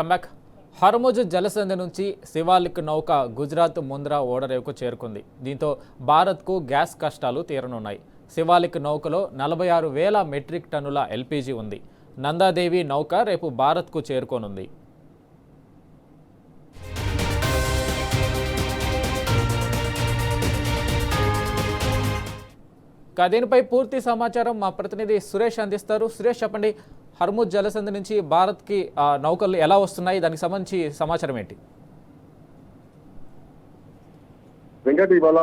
Welcome back. Hormuz జలసంధి నుంచి శివాలిక్ నౌక గుజరాత్ ముంద్రా ఓడరేవుకు చేరుకుంది. దీంతో భారత్కు గ్యాస్ కష్టాలు తీరనున్నాయి. శివాలిక్ నౌకలో 46,000 మెట్రిక్ టన్నుల ఎల్పీజీ ఉంది. నందాదేవి నౌక రేపు భారత్కు చేరుకోనుంది. దీనిపై పూర్తి సమాచారం మా ప్రతినిధి సురేష్ అందిస్తారు. సురేష్, చెప్పండి, హర్ముజ్ జలసంధి నుంచి భారత్కి నౌకలు ఎలా వస్తున్నాయి, దానికి సంబంధించి సమాచారం ఏంటి? వెంకట్, ఇవాళ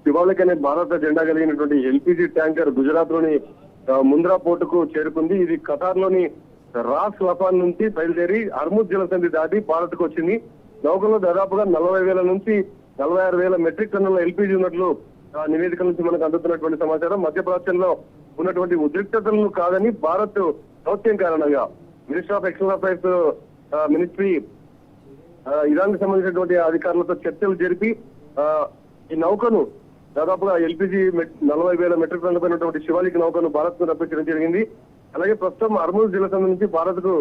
శివాలిక్ అనే భారత జెండా కలిగినటువంటి ఎల్పీజీ ట్యాంకర్ గుజరాత్ లోని ముంద్రా పోర్టుకు చేరుకుంది. ఇది ఖతార్ లోని రాస్ లఫాన్ నుంచి బయలుదేరి హర్ముజ్ జలసంధి దాటి భారత్ కు వచ్చింది. నౌకలో దాదాపుగా 40,000 నుంచి 46,000 మెట్రిక్ టన్నుల ఎల్పీజీ ఉన్నట్లు నివేదికల నుంచి మనకు అందుతున్నటువంటి సమాచారం. మధ్యప్రాచ్యంలో ఉన్నటువంటి ఉద్రిక్తతలను కాదని భారత్ దౌత్యం కారణంగా minister of external affairs ministry Iran కు సంబంధించినటువంటి అధికారులతో చర్చలు జరిపి ఈ నౌకను దాదాపుగా ఎల్పీజీ 40,000 మెట్రిక్ టన్నులపై ఉన్నటువంటి శివాలిక్ నౌకను భారత్ కు రప్పించడం జరిగింది. అలాగే ప్రస్తుతం హర్ముజ్ జలసంధి నుంచి భారత్ కు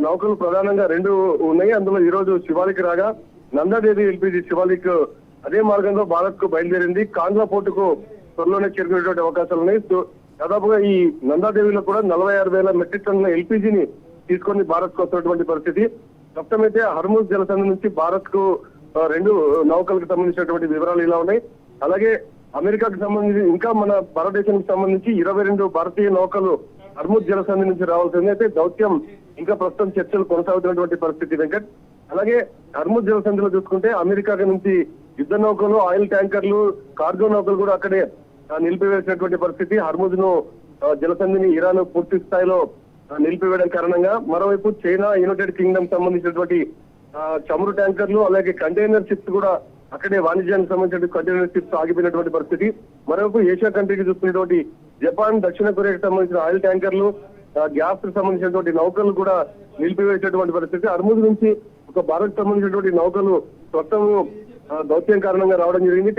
నౌకలు ప్రధానంగా 2 ఉన్నాయి. అందులో ఈ రోజు శివాలిక్ రాగా నందాదేవి ఎల్పీజీ శివాలిక్ అదే మార్గంలో భారత్ కు బయలుదేరింది. కాంగ్లా పోర్టుకు త్వరలోనే చేరుకునేటువంటి అవకాశాలు ఉన్నాయి. దాదాపుగా ఈ నందాదేవిలో కూడా 46,000 మెట్రిక్ టన్నుల ఎల్పీజీని తీసుకొని భారత్ కు వస్తున్నటువంటి పరిస్థితి. ప్రస్తుతమైతే హర్ముజ్ జలసంధి నుంచి భారత్ కు 2 నౌకలకు సంబంధించినటువంటి వివరాలు ఇలా ఉన్నాయి. అలాగే అమెరికాకు సంబంధించి ఇంకా మన భారతదేశానికి సంబంధించి 22 భారతీయ నౌకలు హర్ముజ్ జలసంధి నుంచి రావాల్సింది. అయితే దౌత్యం ఇంకా ప్రస్తుతం చర్చలు కొనసాగుతున్నటువంటి పరిస్థితి వెంకట్. అలాగే హర్ముజ్ జలసంధిలో చూసుకుంటే అమెరికా నుంచి యుద్ధ నౌకలు, ఆయిల్ ట్యాంకర్లు, కార్గో నౌకలు కూడా అక్కడే నిలిపివేసినటువంటి పరిస్థితి. హర్ముజ్ ను జలసంధిని ఇరాన్ పూర్తి స్థాయిలో నిలిపివేయడం కారణంగా మరోవైపు చైనా, యునైటెడ్ కింగ్డమ్ సంబంధించినటువంటి చమురు ట్యాంకర్లు, అలాగే కంటైనర్ షిప్స్ కూడా అక్కడే వాణిజ్యానికి సంబంధించిన కంటైనర్ షిప్స్ ఆగిపోయినటువంటి పరిస్థితి. మరోవైపు ఏషియా కంట్రీకి చూసుకున్నటువంటి జపాన్, దక్షిణ కొరియాకి సంబంధించిన ఆయిల్ ట్యాంకర్లు, గ్యాస్ కు సంబంధించినటువంటి నౌకలు కూడా నిలిపివేసేటువంటి పరిస్థితి. హర్ముజ్ నుంచి ఒక భారత్ సంబంధించినటువంటి నౌకలు ప్రస్తుతం దౌత్యం కారణంగా రావడం జరిగింది.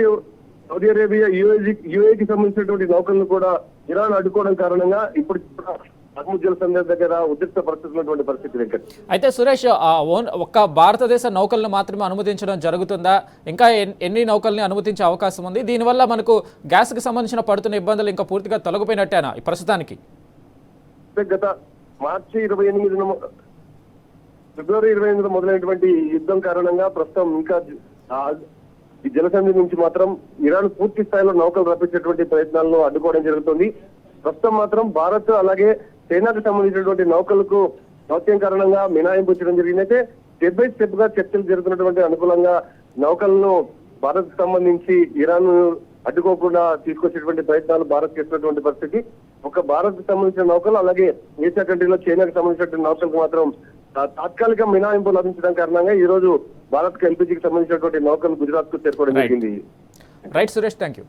సౌదీ అరేబియా, యుఏకి సంబంధించినటువంటి నౌకలను కూడా ఇరాన్ అడ్డుకోవడం కారణంగా ఇప్పుడు హర్ముజ్ జలసంధి దగ్గర ఉద్రిక్త పరిస్థితున్నటువంటి పరిస్థితి వెంకట్. అయితే సురేష్, ఒక్క భారతదేశ నౌకలను మాత్రమే అనుమతించడం జరుగుతుందా? ఇంకా ఎన్ని నౌకల్ని అనుమతించే అవకాశం ఉంది? దీనివల్ల మనకు గ్యాస్ కి సంబంధించిన పడుతున్న ఇబ్బందులు ఇంకా పూర్తిగా తొలగిపోయినట్టేనా ఈ ప్రస్తుతానికి? గత మార్చి 28 ఫిబ్రవరి 28 మొదలైనటువంటి యుద్ధం కారణంగా ప్రస్తుతం ఇంకా ఈ జలసంధి నుంచి మాత్రం ఇరాన్ పూర్తి స్థాయిలో నౌకలు రప్పించేటువంటి ప్రయత్నాలను అడ్డుకోవడం జరుగుతుంది. ప్రస్తుతం మాత్రం భారత్ అలాగే చైనాకు సంబంధించినటువంటి నౌకలకు దౌత్యం కారణంగా మినహాయింపు ఇచ్చడం జరిగింది. అయితే స్టెప్ బై స్టెప్ గా చర్చలు జరుగుతున్నటువంటి అనుకూలంగా నౌకలను భారత్ కు సంబంధించి ఇరాన్ అడ్డుకోకుండా తీసుకొచ్చేటువంటి ప్రయత్నాలు భారత్ చేస్తున్నటువంటి పరిస్థితి. ఒక భారత్ కు సంబంధించిన నౌకలు, అలాగే ఏషియా కంట్రీలో చైనాకు సంబంధించినటువంటి నౌకలకు మాత్రం తాత్కాలిక మినహాయింపు లభించడం కారణంగా ఈ రోజు భారత్ కు ఎల్పీజీకి సంబంధించినటువంటి నౌకలు గుజరాత్ కు చేరుకోవడం జరిగింది. Right Suresh, thank you.